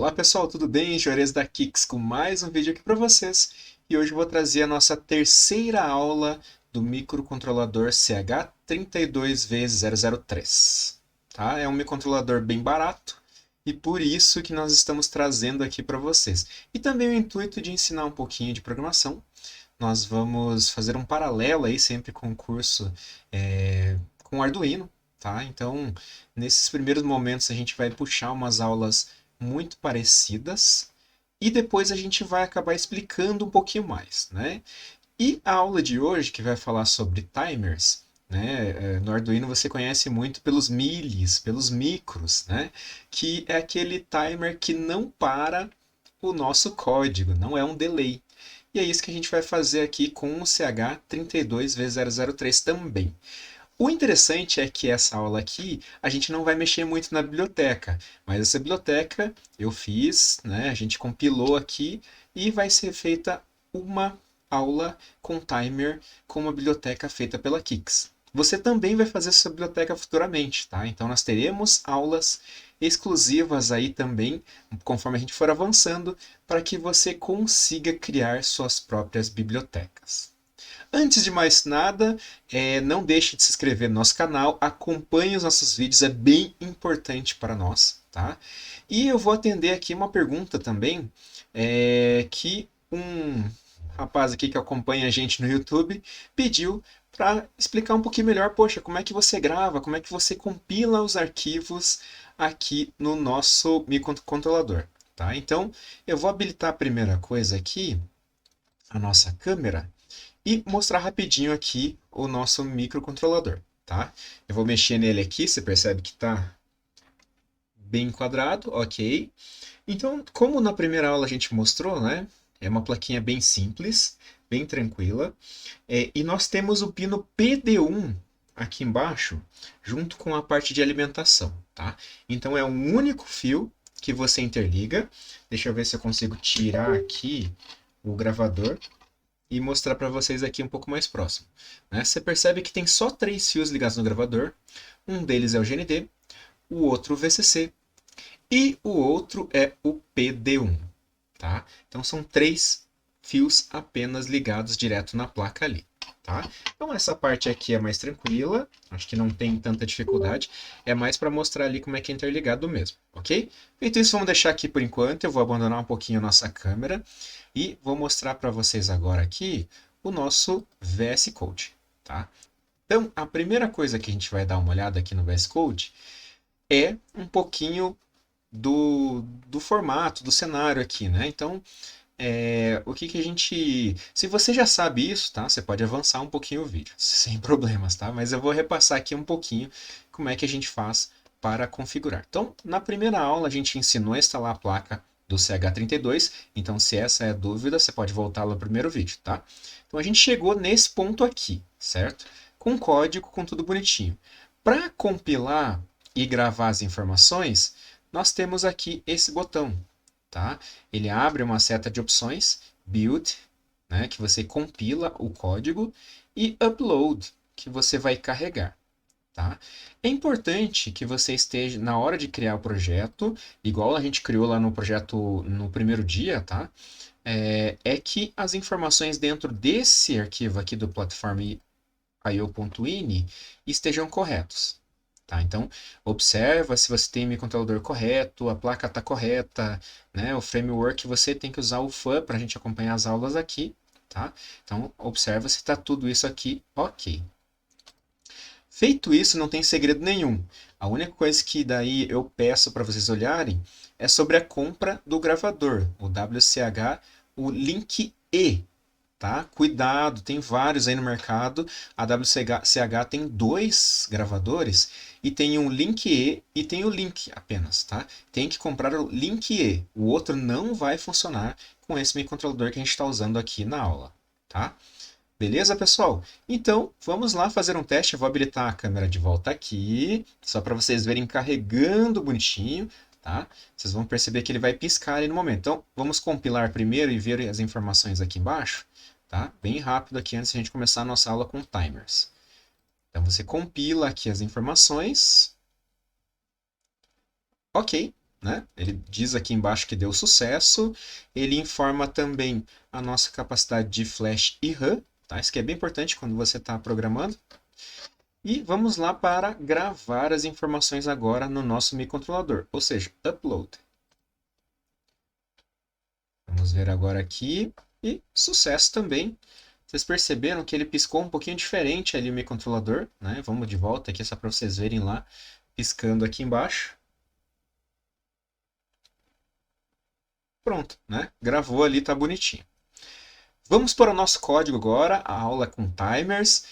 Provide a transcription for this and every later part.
Olá pessoal, tudo bem? Juarez da Kicks com mais um vídeo aqui para vocês. E hoje eu vou trazer a nossa terceira aula do microcontrolador CH32V003. Tá? É um microcontrolador bem barato e por isso que nós estamos trazendo aqui para vocês. E também o intuito de ensinar um pouquinho de programação. Nós vamos fazer um paralelo aí sempre com o curso com Arduino. Tá? Então, nesses primeiros momentos a gente vai puxar umas aulas muito parecidas e depois a gente vai acabar explicando um pouquinho mais, né? E a aula de hoje, que vai falar sobre timers, né? No Arduino você conhece muito pelos milis, pelos micros, né? Que é aquele timer que não para o nosso código, não é um delay. E é isso que a gente vai fazer aqui com o CH32V003 também. O interessante é que essa aula aqui a gente não vai mexer muito na biblioteca, mas essa biblioteca eu fiz, né? A gente compilou aqui e vai ser feita uma aula com timer com uma biblioteca feita pela Kix. Você também vai fazer essa biblioteca futuramente, tá? Então nós teremos aulas exclusivas aí também, conforme a gente for avançando, para que você consiga criar suas próprias bibliotecas. Antes de mais nada, não deixe de se inscrever no nosso canal, acompanhe os nossos vídeos, é bem importante para nós, tá? E eu vou atender aqui uma pergunta também, que um rapaz aqui que acompanha a gente no YouTube pediu para explicar um pouquinho melhor, poxa, como é que você grava, como é que você compila os arquivos aqui no nosso microcontrolador, tá? Então, eu vou habilitar a primeira coisa aqui, a nossa câmera, e mostrar rapidinho aqui o nosso microcontrolador, tá? Eu vou mexer nele aqui, você percebe que está bem enquadrado, ok. Então, como na primeira aula a gente mostrou, né? É uma plaquinha bem simples, bem tranquila. E nós temos o pino PD1 aqui embaixo, junto com a parte de alimentação, tá? Então é um único fio que você interliga. Deixa eu ver se eu consigo tirar aqui o gravador e mostrar para vocês aqui um pouco mais próximo, né? Você percebe que tem só 3 fios ligados no gravador. Um deles é o GND, o outro o VCC e o outro é o PD1. Tá? Então são 3 fios apenas ligados direto na placa ali. Tá? Então essa parte aqui é mais tranquila, acho que não tem tanta dificuldade, é mais para mostrar ali como é que é interligado mesmo, ok? Feito isso, vamos deixar aqui por enquanto, eu vou abandonar um pouquinho a nossa câmera e vou mostrar para vocês agora aqui o nosso VS Code, tá? Então, a primeira coisa que a gente vai dar uma olhada aqui no VS Code é um pouquinho do formato, do cenário aqui, né? Então, o que que a gente... Se você já sabe isso, tá? Você pode avançar um pouquinho o vídeo, sem problemas, tá? Mas eu vou repassar aqui um pouquinho como é que a gente faz para configurar. Então, na primeira aula, a gente ensinou a instalar a placa do CH32. Então, se essa é a dúvida, você pode voltar lá no primeiro vídeo, tá? Então, a gente chegou nesse ponto aqui, certo? Com código, com tudo bonitinho. Para compilar e gravar as informações, nós temos aqui esse botão, tá? Ele abre uma seta de opções, Build, né, que você compila o código, e Upload, que você vai carregar. Tá? É importante que você esteja na hora de criar o projeto, igual a gente criou lá no projeto no primeiro dia, tá? Que as informações dentro desse arquivo aqui do platform.io.ini estejam corretos. Tá? Então, observa se você tem o microcontrolador correto, a placa está correta, né? O framework você tem que usar o FAN para a gente acompanhar as aulas aqui. Tá? Então, observa se está tudo isso aqui ok. Feito isso, não tem segredo nenhum. A única coisa que daí eu peço para vocês olharem é sobre a compra do gravador, o WCH, o Link E. Tá? Cuidado, tem vários aí no mercado. A WCH tem 2 gravadores e tem um Link E e tem o Link apenas, tá? Tem que comprar o Link E. O outro não vai funcionar com esse microcontrolador que a gente está usando aqui na aula, tá? Beleza, pessoal? Então, vamos lá fazer um teste. Eu vou habilitar a câmera de volta aqui, só para vocês verem carregando bonitinho, tá? Vocês vão perceber que ele vai piscar ali no momento. Então, vamos compilar primeiro e ver as informações aqui embaixo, tá? Bem rápido aqui antes de a gente começar a nossa aula com timers. Então, você compila aqui as informações. Ok. né? Ele diz aqui embaixo que deu sucesso. Ele informa também a nossa capacidade de flash e RAM, tá? Isso que é bem importante quando você está programando. E vamos lá para gravar as informações agora no nosso microcontrolador, ou seja, upload. Vamos ver agora aqui. E sucesso também. Vocês perceberam que ele piscou um pouquinho diferente ali o microcontrolador, né? Vamos de volta aqui só para vocês verem lá, piscando aqui embaixo. Pronto, né? Gravou ali, tá bonitinho. Vamos para o nosso código agora, a aula com timers.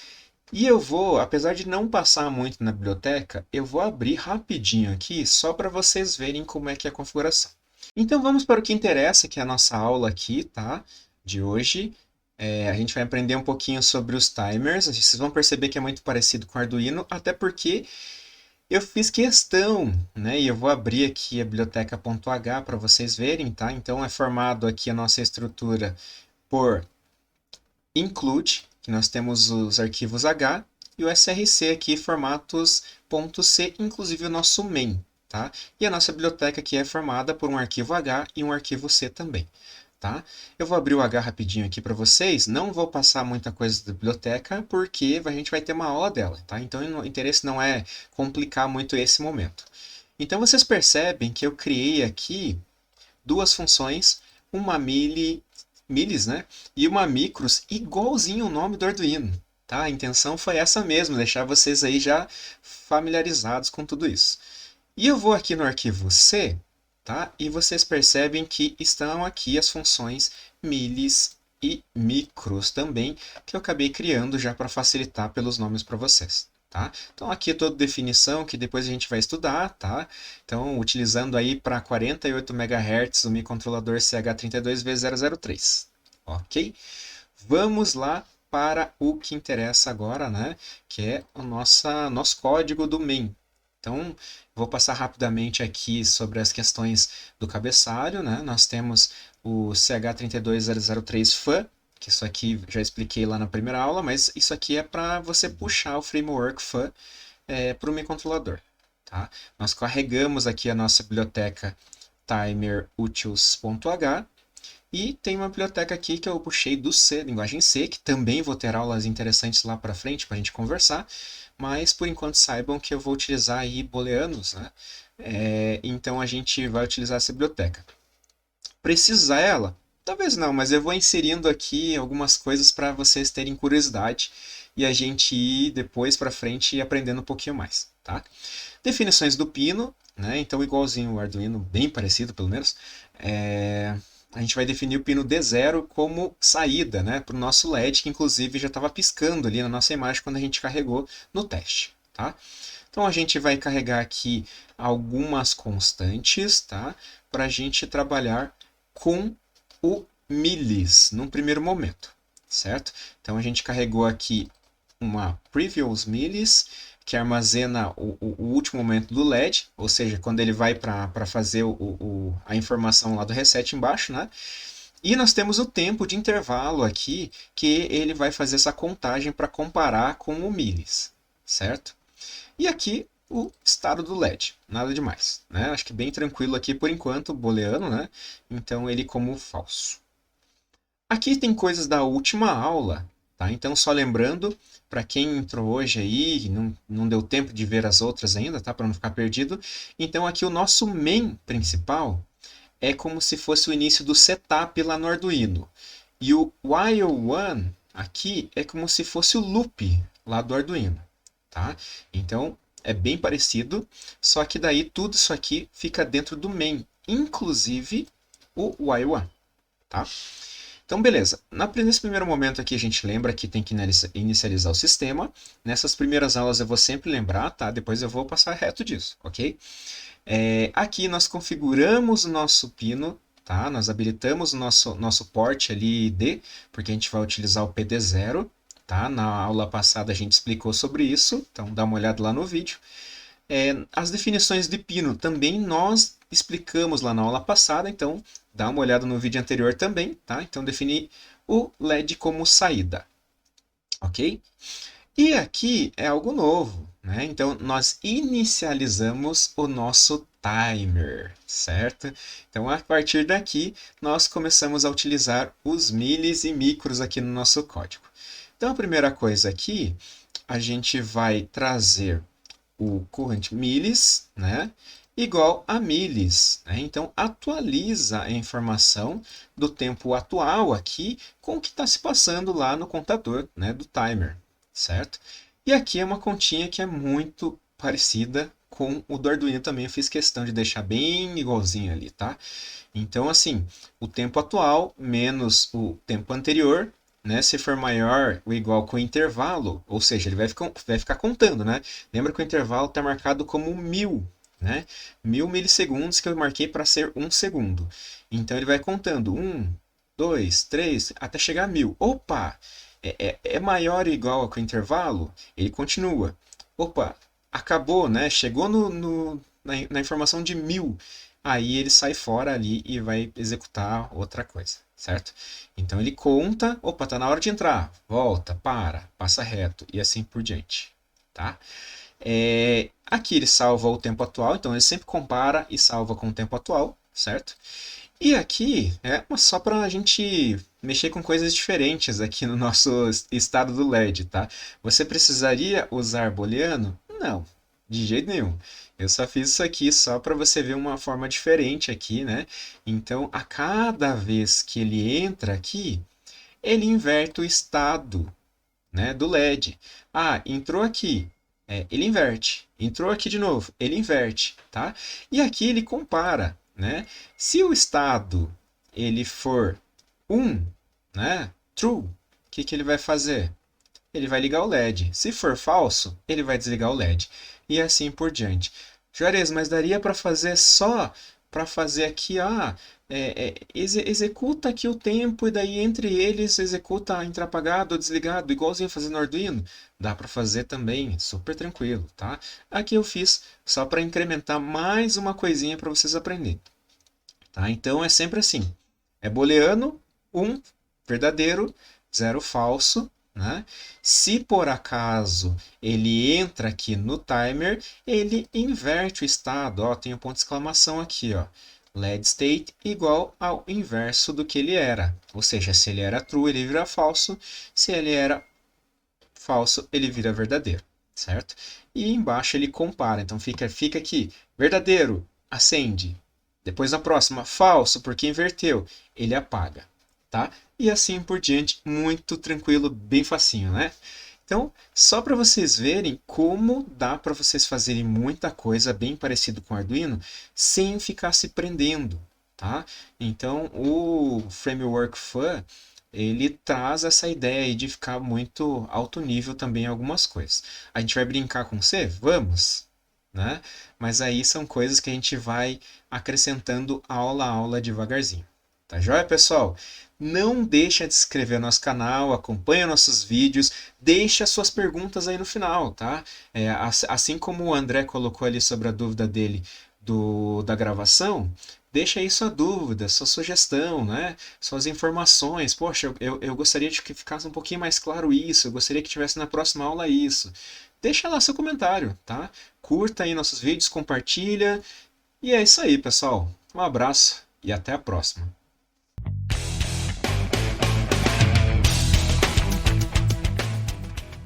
E eu vou, apesar de não passar muito na biblioteca, eu vou abrir rapidinho aqui só para vocês verem como é que é a configuração. Então vamos para o que interessa, que é a nossa aula aqui, tá? De hoje. A gente vai aprender um pouquinho sobre os timers. Vocês vão perceber que é muito parecido com o Arduino, até porque eu fiz questão, né? E eu vou abrir aqui a biblioteca.h para vocês verem, tá? Então é formado aqui a nossa estrutura por include, que nós temos os arquivos H, e o src aqui, formatos .c, inclusive o nosso main, tá? E a nossa biblioteca aqui é formada por um arquivo H e um arquivo C também, tá? Eu vou abrir o H rapidinho aqui para vocês, não vou passar muita coisa da biblioteca, porque a gente vai ter uma aula dela, tá? Então o interesse não é complicar muito esse momento. Então vocês percebem que eu criei aqui duas funções, uma milis, né? E uma micros igualzinho o nome do Arduino, tá? A intenção foi essa mesmo, deixar vocês aí já familiarizados com tudo isso. E eu vou aqui no arquivo C, tá? E vocês percebem que estão aqui as funções milis e micros também, que eu acabei criando já para facilitar pelos nomes para vocês. Tá? Então aqui é toda definição que depois a gente vai estudar, tá? Então utilizando aí para 48 MHz o microcontrolador CH32V003, ok? Vamos lá para o que interessa agora, né? Que é o nosso código do main. Então vou passar rapidamente aqui sobre as questões do cabeçalho, né? Nós temos o CH32003FAN, que isso aqui já expliquei lá na primeira aula, mas isso aqui é para você puxar o framework FAN para o microcontrolador. Tá? Nós carregamos aqui a nossa biblioteca timerutils.h e tem uma biblioteca aqui que eu puxei do C, linguagem C, que também vou ter aulas interessantes lá para frente para a gente conversar, mas por enquanto saibam que eu vou utilizar aí booleanos, né? Então a gente vai utilizar essa biblioteca. Preciso usar ela? Talvez não, mas eu vou inserindo aqui algumas coisas para vocês terem curiosidade e a gente ir depois para frente aprendendo um pouquinho mais, tá? Definições do pino, né? Então igualzinho o Arduino, bem parecido pelo menos, a gente vai definir o pino D0 como saída, né, para o nosso LED, que inclusive já estava piscando ali na nossa imagem quando a gente carregou no teste, tá? Então a gente vai carregar aqui algumas constantes, tá? Para a gente trabalhar com o milis num primeiro momento, certo? Então a gente carregou aqui uma previous milis, que armazena o último momento do LED, ou seja, quando ele vai para fazer a informação lá do reset embaixo, né? E nós temos o tempo de intervalo aqui, que ele vai fazer essa contagem para comparar com o milis, certo? E aqui o estado do LED, nada demais, né? Acho que bem tranquilo aqui por enquanto, booleano, né? Então ele como falso. Aqui tem coisas da última aula, tá? Então só lembrando, para quem entrou hoje aí e não deu tempo de ver as outras ainda, tá? Para não ficar perdido. Então aqui o nosso main principal é como se fosse o início do setup lá no Arduino. E o while one aqui é como se fosse o loop lá do Arduino, tá? Então é bem parecido, só que daí tudo isso aqui fica dentro do main, inclusive o while one, tá? Então, beleza. Nesse primeiro momento aqui, a gente lembra que tem que inicializar o sistema. Nessas primeiras aulas eu vou sempre lembrar, tá? Depois eu vou passar reto disso, ok? Aqui nós configuramos o nosso pino, tá? Nós habilitamos o nosso port ali D, porque a gente vai utilizar o PD0, tá? Na aula passada a gente explicou sobre isso, então dá uma olhada lá no vídeo. As definições de pino também nós explicamos lá na aula passada, então dá uma olhada no vídeo anterior também, tá? Então definir o LED como saída, ok? E aqui é algo novo, né? Então, nós inicializamos o nosso timer, certo? Então, a partir daqui, nós começamos a utilizar os milis e micros aqui no nosso código. Então, a primeira coisa aqui, a gente vai trazer o current milis, né? Igual a milis, né? Então, atualiza a informação do tempo atual aqui com o que está se passando lá no contador, né, do timer, certo? E aqui é uma continha que é muito parecida com o do Arduino também. Eu fiz questão de deixar bem igualzinho ali, tá? Então, assim, o tempo atual menos o tempo anterior, né? Se for maior ou igual com o intervalo, ou seja, ele vai ficar contando, né? Lembra que o intervalo está marcado como 1000, né? 1000 milissegundos que eu marquei para ser 1 segundo. Então, ele vai contando 1, 2, 3, até chegar a 1000. Opa! É maior ou igual ao intervalo? Ele continua. Opa, acabou, né? Chegou na informação de 1000. Aí ele sai fora ali e vai executar outra coisa, certo? Então ele conta, opa, tá na hora de entrar, volta, para, passa reto e assim por diante, tá? Aqui ele salva o tempo atual, então ele sempre compara e salva com o tempo atual, certo? E aqui é só para a gente mexer com coisas diferentes aqui no nosso estado do LED, tá? Você precisaria usar booleano? Não, de jeito nenhum. Eu só fiz isso aqui só para você ver uma forma diferente aqui, né? Então, a cada vez que ele entra aqui, ele inverte o estado, né, do LED. Ah, entrou aqui, ele inverte. Entrou aqui de novo, ele inverte, tá? E aqui ele compara, né? Se o estado ele for 1, né, true, o que ele vai fazer? Ele vai ligar o LED. Se for falso, ele vai desligar o LED. E assim por diante. Juarez, mas daria para fazer só para fazer aqui, executa aqui o tempo e daí entre eles executa entrar apagado ou desligado, igualzinho fazendo no Arduino? Dá para fazer também, super tranquilo, tá? Aqui eu fiz só para incrementar mais uma coisinha para vocês aprenderem, tá? Então é sempre assim, é booleano, 1 verdadeiro, 0 falso, né? Se por acaso ele entra aqui no timer, ele inverte o estado, ó, tem um ponto de exclamação aqui, ó. LED state igual ao inverso do que ele era. Ou seja, se ele era true, ele vira falso. Se ele era falso, ele vira verdadeiro, certo? E embaixo ele compara. Então fica aqui, verdadeiro, acende. Depois na próxima, falso, porque inverteu, ele apaga, tá? E assim por diante, muito tranquilo, bem facinho, né? Então, só para vocês verem como dá para vocês fazerem muita coisa bem parecido com o Arduino, sem ficar se prendendo, tá? Então, o Framework Fun, ele traz essa ideia aí de ficar muito alto nível também em algumas coisas. A gente vai brincar com C? Vamos, né? Mas aí são coisas que a gente vai acrescentando aula a aula devagarzinho. Tá joia, pessoal? Não deixa de se inscrever no nosso canal, acompanha nossos vídeos, deixa suas perguntas aí no final, tá? Assim como o André colocou ali sobre a dúvida dele da gravação, deixa aí sua dúvida, sua sugestão, né? Suas informações. Poxa, eu gostaria de que ficasse um pouquinho mais claro isso, eu gostaria que tivesse na próxima aula isso. Deixa lá seu comentário, tá? Curta aí nossos vídeos, compartilha. E é isso aí, pessoal. Um abraço e até a próxima.